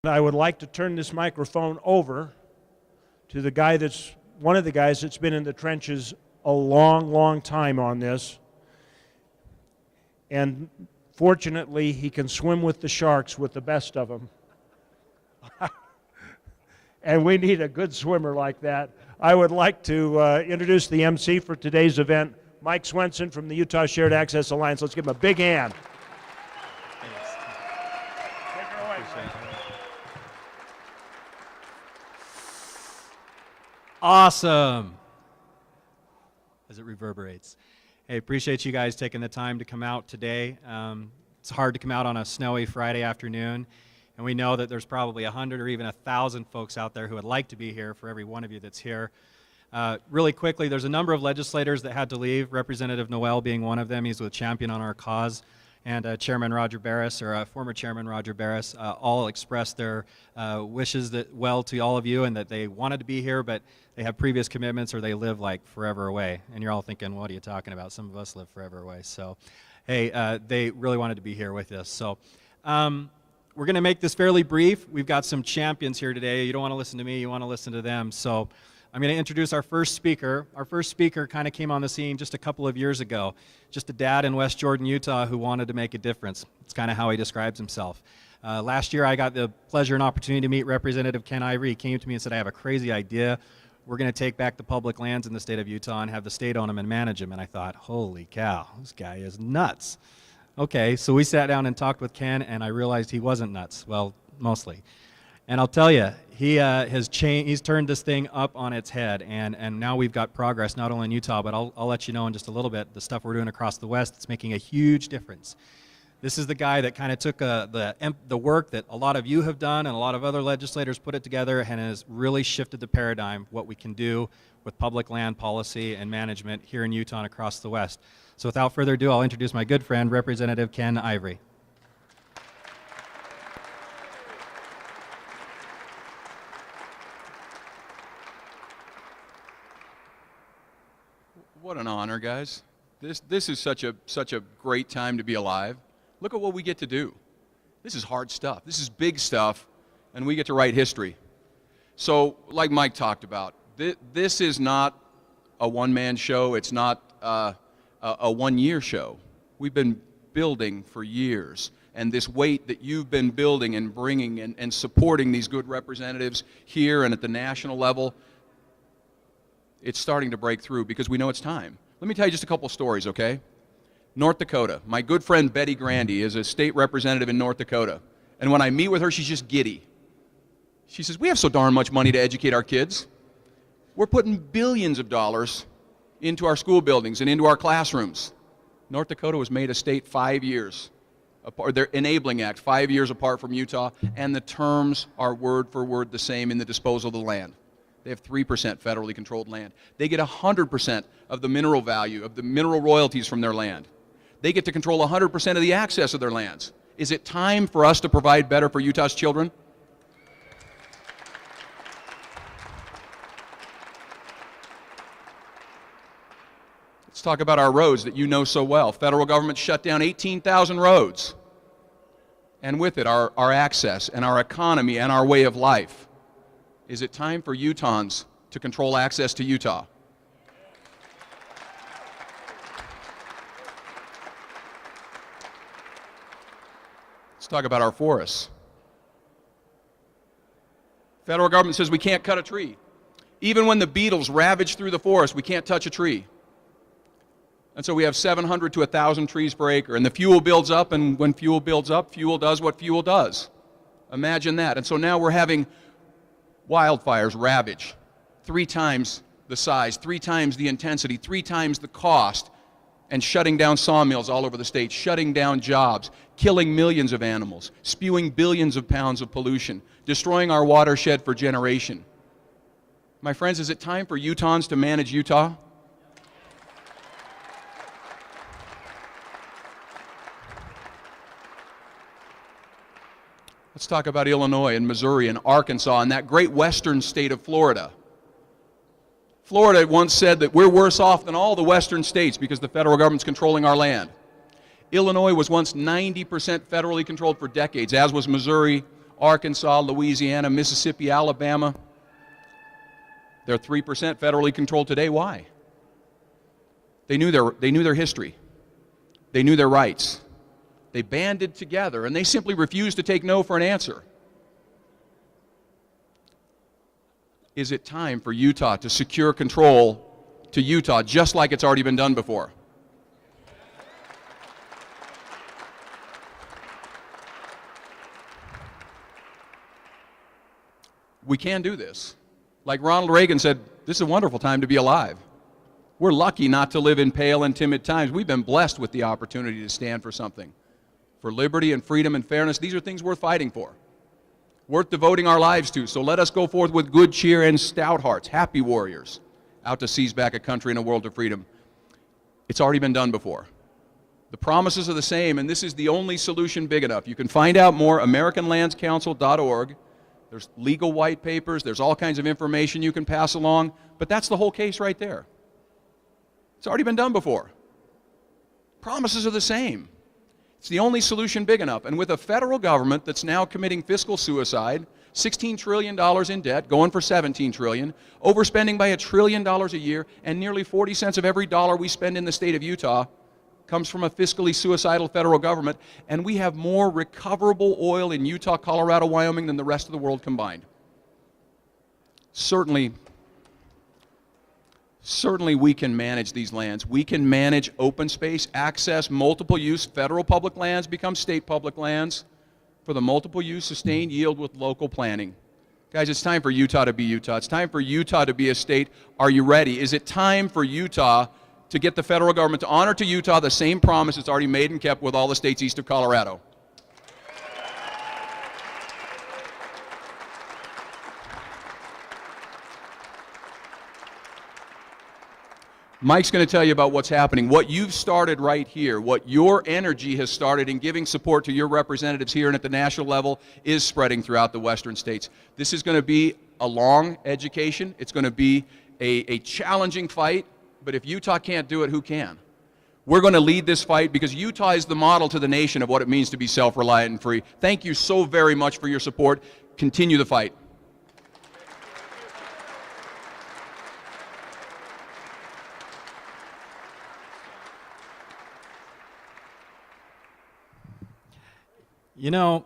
I would like to turn this microphone over to the guy that's one of the guys that's been in the trenches a long time on this. And fortunately, he can swim with the sharks with the best of them. And we need a good swimmer like that. I would like to introduce the MC for today's event, Mike Swenson from the Utah Shared Access Alliance. Let's give him a big hand. Take her away, Awesome. As it reverberates. Hey, appreciate you guys taking the time to come out today. It's hard to come out on a snowy Friday afternoon, and we know that there's probably 100 or even 1,000 folks out there who would like to be here for every one of you that's here. Really quickly, there's a number of legislators that had to leave, Representative Noel being one of them. He's with Champion on Our Cause. And Chairman Roger Barris, or former Chairman Roger Barris, all expressed their wishes to all of you, and that they wanted to be here, but they have previous commitments or they live like forever away. And you're all thinking, what are you talking about? Some of us live forever away. So, hey, they really wanted to be here with us. So, we're going to make this fairly brief. We've got some champions here today. You don't want to listen to me, you want to listen to them. So, I'm going to introduce our first speaker. Our first speaker kind of came on the scene just a couple of years ago. Just a dad in West Jordan, Utah who wanted to make a difference. It's kind of how he describes himself. Last year I got the pleasure and opportunity to meet Representative Ken Ivory. He came to me and said, I have a crazy idea. We're going to take back the public lands in the state of Utah and have the state own them and manage them. And I thought, holy cow, this guy is nuts. Okay, so we sat down and talked with Ken, and I realized he wasn't nuts. Well, mostly. And I'll tell you, he's turned this thing up on its head, and now we've got progress not only in Utah, but I'll let you know in just a little bit the stuff we're doing across the West. It's making a huge difference. This is the guy that kind of took the work that a lot of you have done and a lot of other legislators put it together and has really shifted the paradigm, what we can do with public land policy and management here in Utah and across the West. So without further ado, I'll introduce my good friend, Representative Ken Ivory. What an honor, guys. This is such a great time to be alive. Look at what we get to do. This is hard stuff. This is big stuff, and we get to write history. So, like Mike talked about, this is not a one-man show. It's not a one-year show. We've been building for years, and this weight that you've been building and bringing and supporting these good representatives here and at the national level, it's starting to break through because we know it's time. Let me tell you just a couple stories, okay? North Dakota. My good friend Betty Grandy is a state representative in North Dakota. And when I meet with her, she's just giddy. She says, we have so darn much money to educate our kids. We're putting billions of dollars into our school buildings and into our classrooms. North Dakota was made a state 5 years apart, their Enabling Act, 5 years apart from Utah, and the terms are word for word the same in the disposal of the land. They have 3% federally controlled land. They get 100% of the mineral value, of the mineral royalties from their land. They get to control 100% of the access of their lands. Is it time for us to provide better for Utah's children? Let's talk about our roads that you know so well. Federal government shut down 18,000 roads. And with it, our access and our economy and our way of life. Is it time for Utahns to control access to Utah? Let's talk about our forests. Federal government says we can't cut a tree. Even when the beetles ravage through the forest, we can't touch a tree. And so we have 700 to 1,000 trees per acre, and the fuel builds up, and when fuel builds up, fuel does what fuel does. Imagine that. And so now we're having wildfires ravage 3 times the size, 3 times the intensity, 3 times the cost, and shutting down sawmills all over the state, shutting down jobs, killing millions of animals, spewing billions of pounds of pollution, destroying our watershed for generation. My friends, is it time for Utahns to manage Utah? Let's talk about Illinois and Missouri and Arkansas and that great western state of Florida. Florida once said that we're worse off than all the western states because the federal government's controlling our land. Illinois was once 90% federally controlled for decades, as was Missouri, Arkansas, Louisiana, Mississippi, Alabama. They're 3% federally controlled today. Why? They knew their history. They knew their rights. They banded together, and they simply refused to take no for an answer. Is it time for Utah to secure control to Utah just like it's already been done before? We can do this. Like Ronald Reagan said, this is a wonderful time to be alive. We're lucky not to live in pale and timid times. We've been blessed with the opportunity to stand for something. For liberty and freedom and fairness, these are things worth fighting for, worth devoting our lives to. So let us go forth with good cheer and stout hearts, happy warriors, out to seize back a country and a world of freedom. It's already been done before. The promises are the same, and this is the only solution big enough. You can find out more, AmericanLandsCouncil.org. There's legal white papers, there's all kinds of information you can pass along, but that's the whole case right there. It's already been done before. Promises are the same. It's the only solution big enough. And with a federal government that's now committing fiscal suicide, $16 trillion in debt, going for $17 trillion, overspending by $1 trillion a year, and nearly 40 cents of every dollar we spend in the state of Utah comes from a fiscally suicidal federal government, and we have more recoverable oil in Utah, Colorado, Wyoming than the rest of the world combined. Certainly we can manage these lands. We can manage open space, access, multiple use. Federal public lands become state public lands for the multiple use, sustained yield with local planning. Guys, it's time for Utah to be Utah. It's time for Utah to be a state. Are you ready? Is it time for Utah to get the federal government to honor to Utah the same promise it's already made and kept with all the states east of Colorado? Mike's going to tell you about what's happening, what you've started right here, what your energy has started in giving support to your representatives here and at the national level is spreading throughout the western states. This is going to be a long education. It's going to be a challenging fight, but if Utah can't do it, who can? We're going to lead this fight because Utah is the model to the nation of what it means to be self-reliant and free. Thank you so very much for your support. Continue the fight. You know,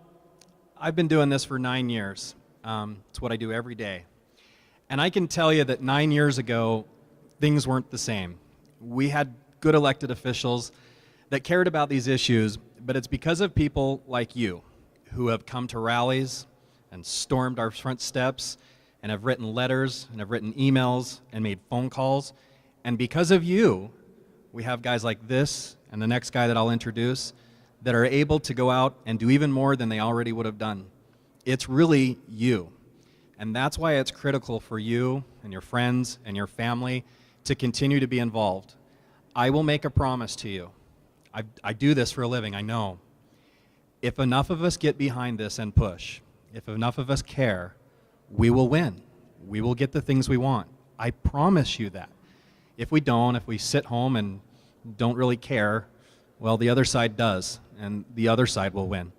I've been doing this for 9 years. It's what I do every day. And I can tell you that 9 years ago, things weren't the same. We had good elected officials that cared about these issues, but it's because of people like you who have come to rallies and stormed our front steps and have written letters and have written emails and made phone calls. And because of you, we have guys like this and the next guy that I'll introduce that are able to go out and do even more than they already would have done. It's really you. And that's why it's critical for you and your friends and your family to continue to be involved. I will make a promise to you. I do this for a living, I know. If enough of us get behind this and push, if enough of us care, we will win. We will get the things we want. I promise you that. If we don't, if we sit home and don't really care, well, the other side does, and the other side will win.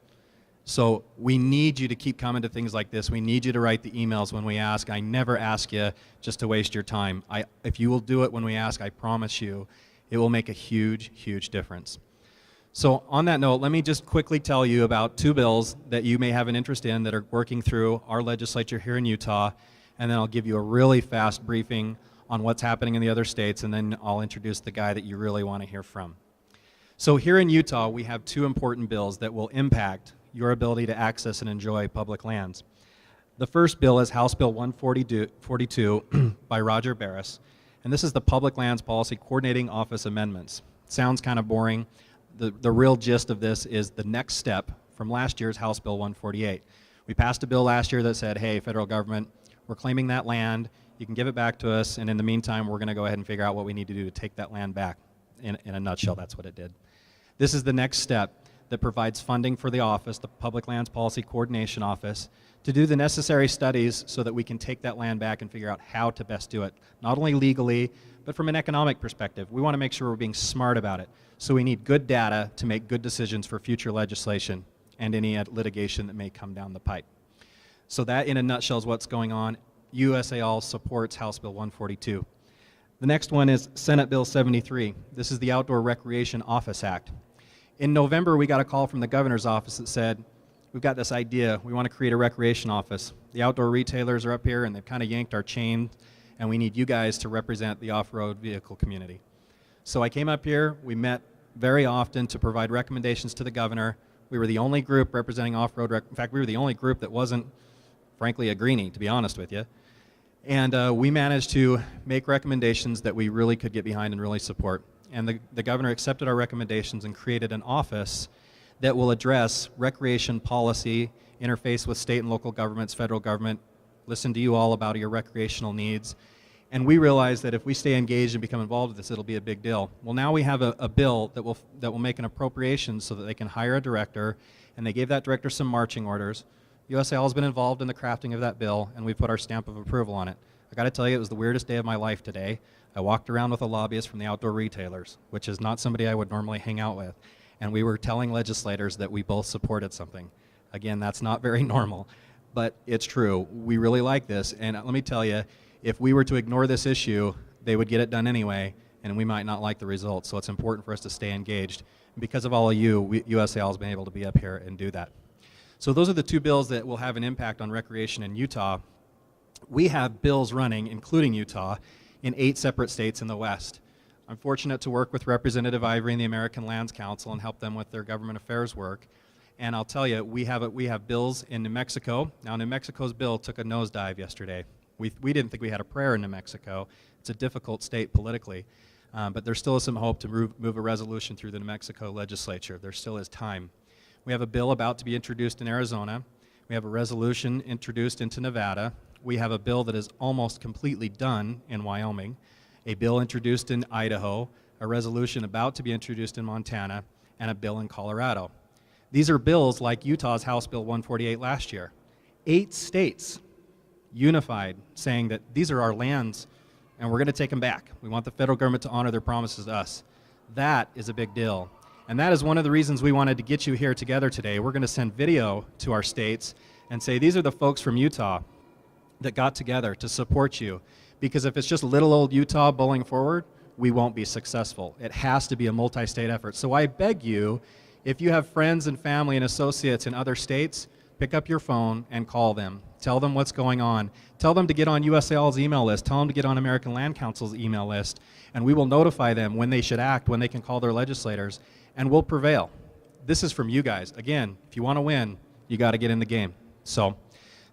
So we need you to keep coming to things like this. We need you to write the emails when we ask. I never ask you just to waste your time. If you will do it when we ask, I promise you, it will make a huge, huge difference. So on that note, let me just quickly tell you about two bills that you may have an interest in that are working through our legislature here in Utah, and then I'll give you a really fast briefing on what's happening in the other states, and then I'll introduce the guy that you really want to hear from. So here in Utah, we have two important bills that will impact your ability to access and enjoy public lands. The first bill is House Bill 142 by Roger Barris, and this is the Public Lands Policy Coordinating Office Amendments. Sounds kind of boring. The real gist of this is the next step from last year's House Bill 148. We passed a bill last year that said, hey, federal government, we're claiming that land, you can give it back to us, and in the meantime, we're going to go ahead and figure out what we need to do to take that land back. In a nutshell, that's what it did. This is the next step that provides funding for the office, the Public Lands Policy Coordination Office, to do the necessary studies so that we can take that land back and figure out how to best do it, not only legally, but from an economic perspective. We want to make sure we're being smart about it. So we need good data to make good decisions for future legislation and any litigation that may come down the pipe. So that, in a nutshell, is what's going on. USA All supports House Bill 142. The next one is Senate Bill 73. This is the Outdoor Recreation Office Act. In November, we got a call from the governor's office that said, we've got this idea. We want to create a recreation office. The outdoor retailers are up here, and they've kind of yanked our chain, and we need you guys to represent the off-road vehicle community. So I came up here. We met very often to provide recommendations to the governor. We were the only group representing off-road. In fact, we were the only group that wasn't, frankly, a greenie, to be honest with you. And we managed to make recommendations that we really could get behind and really support. And the governor accepted our recommendations and created an office that will address recreation policy, interface with state and local governments, federal government, listen to you all about your recreational needs. And we realized that if we stay engaged and become involved with this, it'll be a big deal. Well, now we have a bill that will make an appropriation so that they can hire a director, and they gave that director some marching orders. USAL has been involved in the crafting of that bill, and we put our stamp of approval on it. I got to tell you, it was the weirdest day of my life today. I walked around with a lobbyist from the outdoor retailers, which is not somebody I would normally hang out with, and we were telling legislators that we both supported something. Again, that's not very normal, but it's true. We really like this, and let me tell you, if we were to ignore this issue, they would get it done anyway, and we might not like the results, so it's important for us to stay engaged. And because of all of you, USAL has been able to be up here and do that. So those are the two bills that will have an impact on recreation in Utah. We have bills running, including Utah, in 8 separate states in the West. I'm fortunate to work with Representative Ivory and the American Lands Council and help them with their government affairs work. And I'll tell you, we have bills in New Mexico. Now, New Mexico's bill took a nosedive yesterday. We didn't think we had a prayer in New Mexico. It's a difficult state politically. But there still is some hope to move a resolution through the New Mexico legislature. There still is time. We have a bill about to be introduced in Arizona. We have a resolution introduced into Nevada. We have a bill that is almost completely done in Wyoming, a bill introduced in Idaho, a resolution about to be introduced in Montana, and a bill in Colorado. These are bills like Utah's House Bill 148 last year. 8 states unified, saying that these are our lands and we're going to take them back. We want the federal government to honor their promises to us. That is a big deal. And that is one of the reasons we wanted to get you here together today. We're going to send video to our states and say, these are the folks from Utah that got together to support you. Because if it's just little old Utah bowling forward, we won't be successful. It has to be a multi-state effort. So I beg you, if you have friends and family and associates in other states, pick up your phone and call them. Tell them what's going on. Tell them to get on USAL's email list. Tell them to get on American Land Council's email list. And we will notify them when they should act, when they can call their legislators, and we'll prevail. This is from you guys. Again, if you want to win, you got to get in the game. So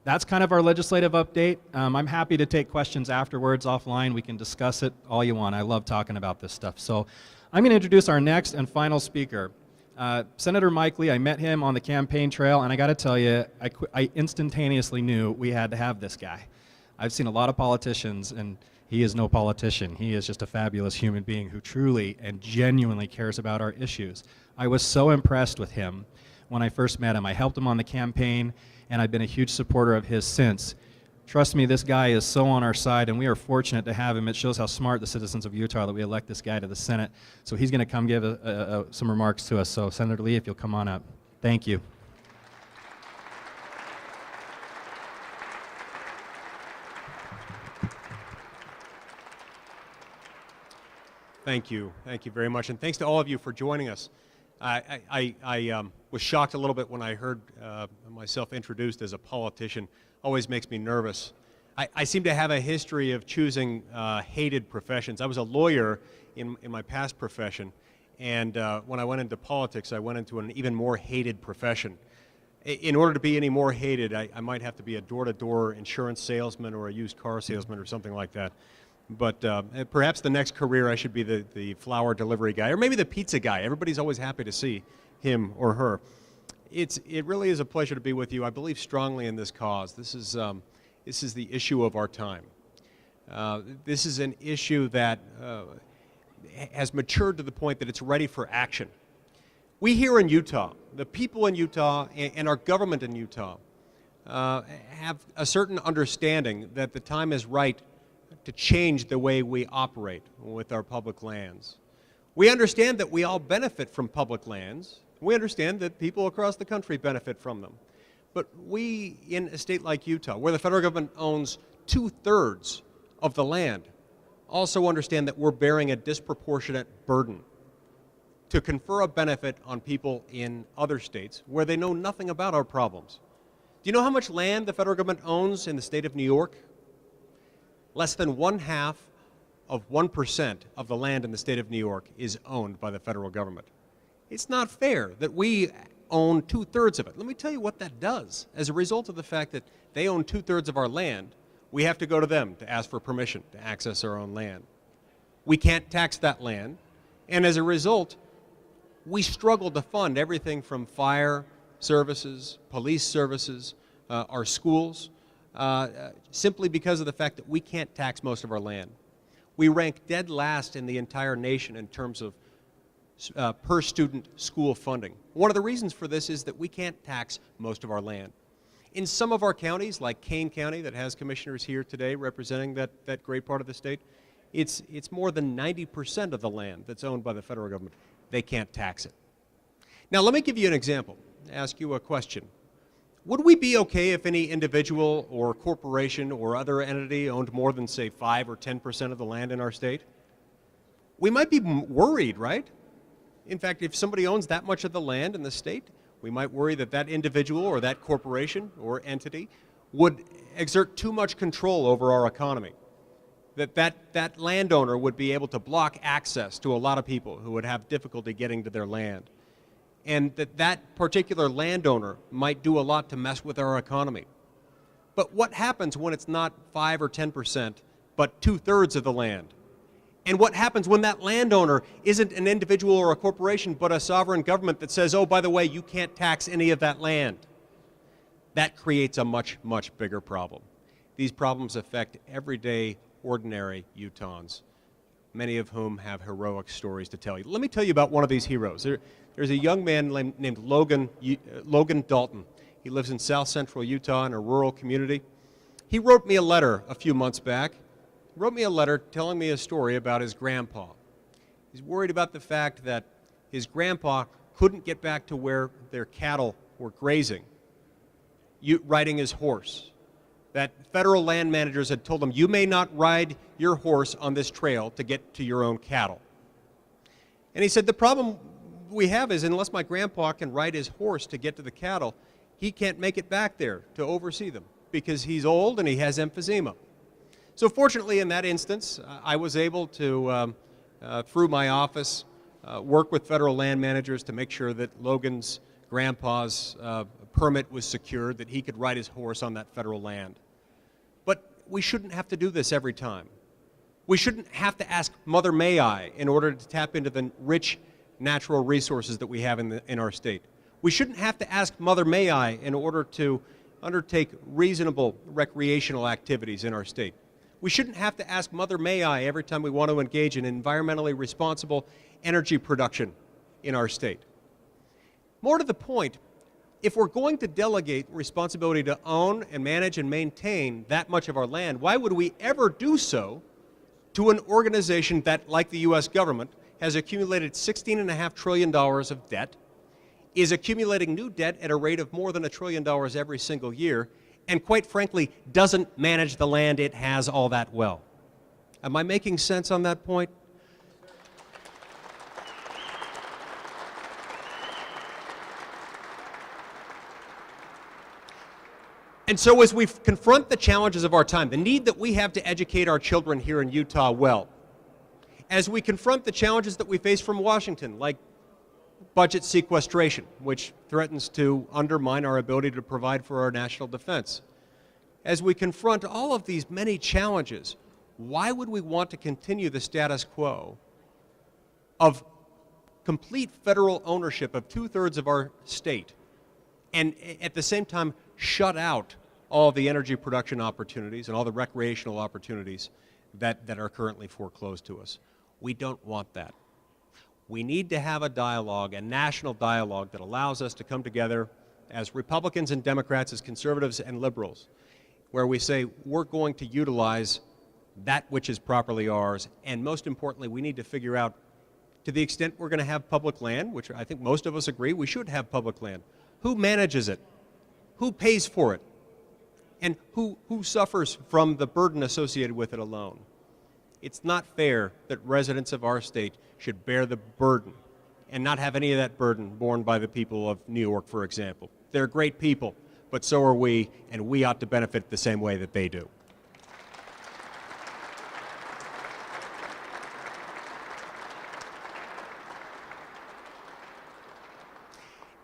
that's kind of our legislative update. I'm happy to take questions afterwards offline. We can discuss it all you want. I love talking about this stuff. So I'm going to introduce our next and final speaker. Senator Mike Lee, I met him on the campaign trail, and I got to tell you, I instantaneously knew we had to have this guy. I've seen a lot of politicians, and he is no politician. He is just a fabulous human being who truly and genuinely cares about our issues. I was so impressed with him when I first met him. I helped him on the campaign, and I've been a huge supporter of his since. Trust me, this guy is so on our side, and we are fortunate to have him. It shows how smart the citizens of Utah are that we elect this guy to the Senate. So he's going to come give some remarks to us. So Senator Lee, if you'll come on up. Thank you. Thank you. Thank you very much. And thanks to all of you for joining us. I was shocked a little bit when I heard myself introduced as a politician. Always makes me nervous. I seem to have a history of choosing hated professions. I was a lawyer in my past profession, and when I went into politics, I went into an even more hated profession. In order to be any more hated, I might have to be a door-to-door insurance salesman or a used car salesman or something like that. But perhaps the next career I should be the flower delivery guy, or maybe the pizza guy. Everybody's always happy to see him or her. It really is a pleasure to be with you. I believe strongly in this cause. This is the issue of our time. This is an issue that has matured to the point that it's ready for action. We here in Utah, the people in Utah and our government in Utah have a certain understanding that the time is right to change the way we operate with our public lands. We understand that we all benefit from public lands. We understand that people across the country benefit from them. But we, in a state like Utah, where the federal government owns 2/3 of the land, also understand that we're bearing a disproportionate burden to confer a benefit on people in other states where they know nothing about our problems. Do you know how much land the federal government owns in the state of New York? Less than 0.5% of the land in the state of New York is owned by the federal government. It's not fair that we own 2/3 of it. Let me tell you what that does. As a result of the fact that they own 2/3 of our land, we have to go to them to ask for permission to access our own land. We can't tax that land, and as a result, we struggle to fund everything from fire services, police services, our schools, simply because of the fact that we can't tax most of our land. We rank dead last in the entire nation in terms of per student school funding. One of the reasons for this is that we can't tax most of our land. In some of our counties, like Kane County, that has commissioners here today representing that great part of the state, it's more than 90% of the land that's owned by the federal government. They can't tax it. Now, let me give you an example, ask you a question. Would we be okay if any individual or corporation or other entity owned more than, say, 5 or 10% of the land in our state? We might be worried, right? In fact, if somebody owns that much of the land in the state, we might worry that that individual or that corporation or entity would exert too much control over our economy. That landowner would be able to block access to a lot of people who would have difficulty getting to their land. And that particular landowner might do a lot to mess with our economy. But what happens when it's not 5 or 10%, but 2/3 of the land? And what happens when that landowner isn't an individual or a corporation, but a sovereign government that says, oh, by the way, you can't tax any of that land? That creates a much, much bigger problem. These problems affect everyday, ordinary Utahns, many of whom have heroic stories to tell you. Let me tell you about one of these heroes. There's a young man named Logan Dalton. He lives in south central Utah in a rural community. He wrote me a letter a few months back. He wrote me a letter telling me a story about his grandpa. He's worried about the fact that his grandpa couldn't get back to where their cattle were grazing, riding his horse. That federal land managers had told him, you may not ride your horse on this trail to get to your own cattle. And he said, the problem we have is unless my grandpa can ride his horse to get to the cattle, he can't make it back there to oversee them because he's old and he has emphysema. So fortunately in that instance, I was able to, through my office, work with federal land managers to make sure that Logan's grandpa's permit was secured, that he could ride his horse on that federal land. But we shouldn't have to do this every time. We shouldn't have to ask Mother May I in order to tap into the rich natural resources that we have in our state. We shouldn't have to ask Mother May I in order to undertake reasonable recreational activities in our state. We shouldn't have to ask Mother May I every time we want to engage in environmentally responsible energy production in our state. More to the point, if we're going to delegate responsibility to own and manage and maintain that much of our land, why would we ever do so to an organization that, like the U.S. government, has accumulated $16.5 trillion of debt, is accumulating new debt at a rate of more than $1 trillion every single year, and quite frankly, doesn't manage the land it has all that well? Am I making sense on that point? And so as we confront the challenges of our time, the need that we have to educate our children here in Utah well, as we confront the challenges that we face from Washington, like budget sequestration, which threatens to undermine our ability to provide for our national defense, as we confront all of these many challenges, why would we want to continue the status quo of complete federal ownership of 2/3 of our state and at the same time shut out all the energy production opportunities and all the recreational opportunities that are currently foreclosed to us? We don't want that. We need to have a dialogue, a national dialogue that allows us to come together as Republicans and Democrats, as conservatives and liberals, where we say we're going to utilize that which is properly ours, and most importantly, we need to figure out, to the extent we're going to have public land, which I think most of us agree we should have public land, who manages it? who pays for it? And who suffers from the burden associated with it alone? It's not fair that residents of our state should bear the burden and not have any of that burden borne by the people of New York, for example. They're great people, but so are we, and we ought to benefit the same way that they do.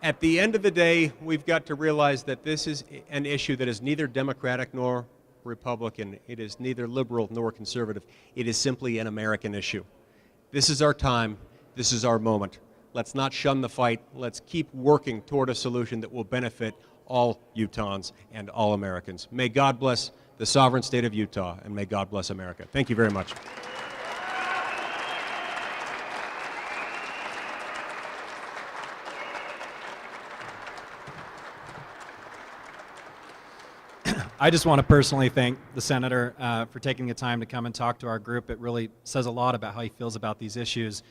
At the end of the day, we've got to realize that this is an issue that is neither Democratic nor Republican. It is neither liberal nor conservative. It is simply an American issue. This is our time. This is our moment. Let's not shun the fight. Let's keep working toward a solution that will benefit all Utahns and all Americans. May God bless the sovereign state of Utah, and may God bless America. Thank you very much. I just want to personally thank the Senator for taking the time to come and talk to our group. It really says a lot about how he feels about these issues.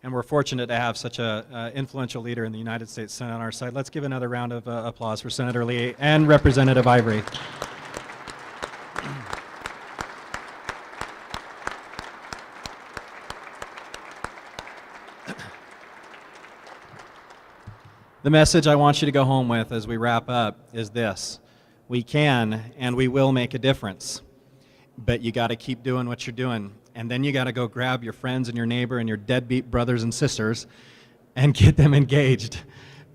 And we're fortunate to have such an influential leader in the United States Senate on our side. Let's give another round of applause for Senator Lee and Representative Ivory. The message I want you to go home with as we wrap up is this. We can and we will make a difference, but you got to keep doing what you're doing. And then you got to go grab your friends and your neighbor and your deadbeat brothers and sisters and get them engaged.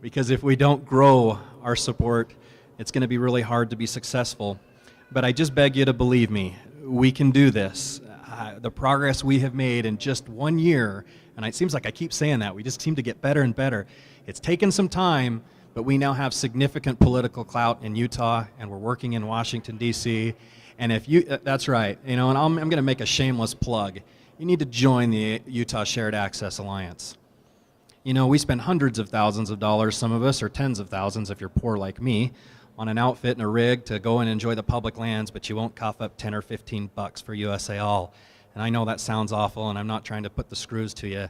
Because if we don't grow our support, it's going to be really hard to be successful. But I just beg you to believe me, we can do this. The progress we have made in just 1 year, and it seems like I keep saying that, we just seem to get better and better. It's taken some time, but we now have significant political clout in Utah, and we're working in Washington, D.C., and if you, that's right, you know, and I'm going to make a shameless plug. You need to join the Utah Shared Access Alliance. You know, we spend hundreds of thousands of dollars, some of us, or tens of thousands if you're poor like me, on an outfit and a rig to go and enjoy the public lands, but you won't cough up 10 or 15 bucks for USA All. And I know that sounds awful, and I'm not trying to put the screws to you,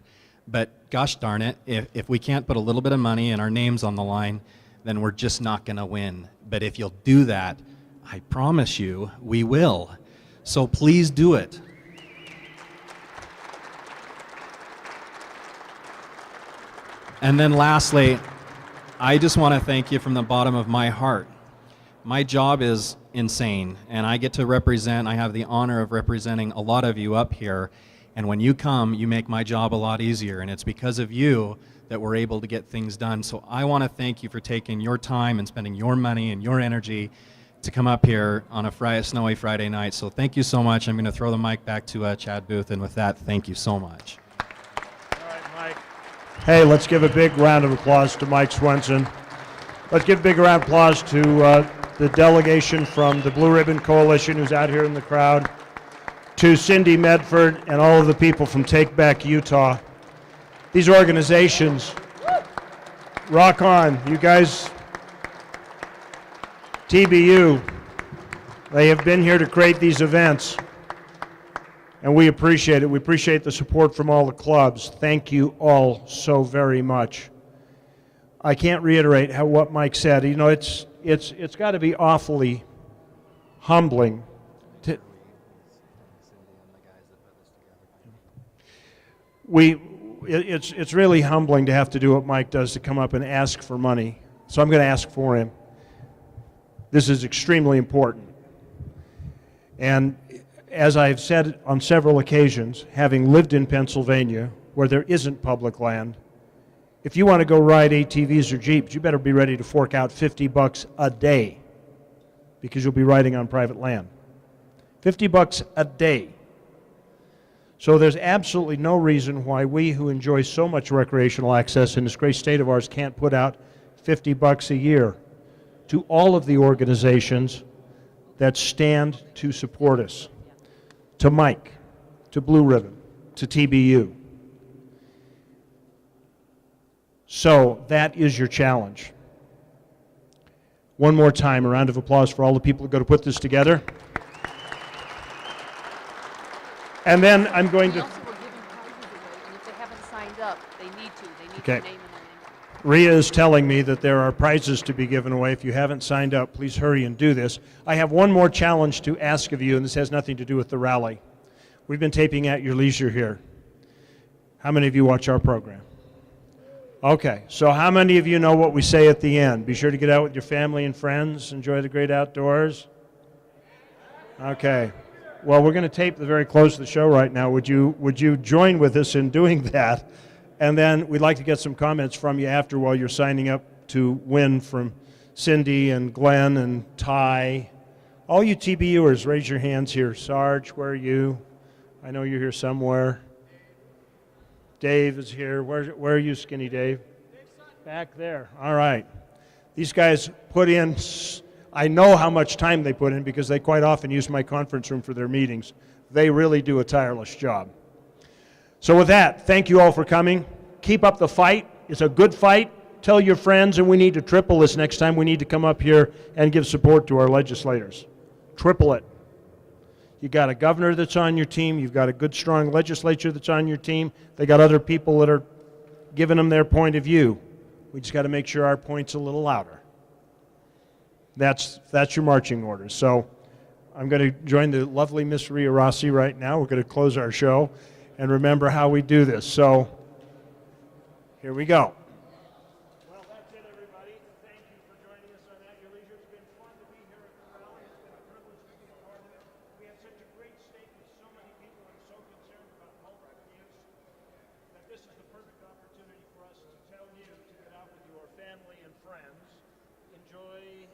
but gosh darn it, if we can't put a little bit of money and our names on the line, then we're just not going to win. But if you'll do that, I promise you, we will. So please do it. And then lastly, I just want to thank you from the bottom of my heart. My job is insane, and I get to represent, I have the honor of representing a lot of you up here, and when you come, you make my job a lot easier, and it's because of you that we're able to get things done. So I want to thank you for taking your time and spending your money and your energy to come up here on a snowy Friday night. So thank you so much. I'm going to throw the mic back to Chad Booth, and with that, thank you so much. All right, Mike. Hey, let's give a big round of applause to Mike Swenson. Let's give a big round of applause to the delegation from the BlueRibbon Coalition who's out here in the crowd, to Cindy Medford and all of the people from Take Back Utah. These organizations, rock on. You guys, TBU, they have been here to create these events, and we appreciate it. We appreciate the support from all the clubs. Thank you all so very much. I can't reiterate what Mike said. You know, it's got to be awfully humbling to it's really humbling to have to do what Mike does, to come up and ask for money. So I'm going to ask for him. This is extremely important. And as I've said on several occasions, having lived in Pennsylvania where there isn't public land, if you want to go ride ATVs or Jeeps, you better be ready to fork out $50 a day, because you'll be riding on private land. $50 a day. So there's absolutely no reason why we who enjoy so much recreational access in this great state of ours can't put out $50 a year to all of the organizations that stand to support us. To Mike, to BlueRibbon, to TBU. So that is your challenge. One more time, a round of applause for all the people who are going to put this together. And then I'm going to... We also were giving prizes away, and if they haven't signed up, they need to. They need Okay. their name and their name. Rhea is telling me that there are prizes to be given away. If you haven't signed up, please hurry and do this. I have one more challenge to ask of you, and this has nothing to do with the rally. We've been taping At Your Leisure here. How many of you watch our program? Okay, so how many of you know what we say at the end? Be sure to get out with your family and friends, enjoy the great outdoors. Okay, well, we're going to tape the very close to the show right now. Would you join with us in doing that? And then we'd like to get some comments from you after while you're signing up to win from Cindy and Glenn and Ty. All you TBUers, raise your hands here. Sarge, where are you? I know you're here somewhere. Dave is here. Where are you, Skinny Dave? Back there. All right. These guys put in, I know how much time they put in because they quite often use my conference room for their meetings. They really do a tireless job. So with that, thank you all for coming. Keep up the fight. It's a good fight. Tell your friends, and we need to triple this next time. We need to come up here and give support to our legislators. Triple it. You got a governor that's on your team. You've got a good, strong legislature that's on your team. They got other people that are giving them their point of view. We just got to make sure our point's a little louder. That's your marching orders. So I'm going to join the lovely Miss Rhea Rossi right now. We're going to close our show and remember how we do this. So here we go. Well, that's it, everybody. Thank you for joining us on At Your Leisure. It's been fun to be here at the rally. It's been a privilege to be a part of it. We had such a great state with so many people and so concerned about health abuse that this is the perfect opportunity for us to tell you to get out with your family and friends. Enjoy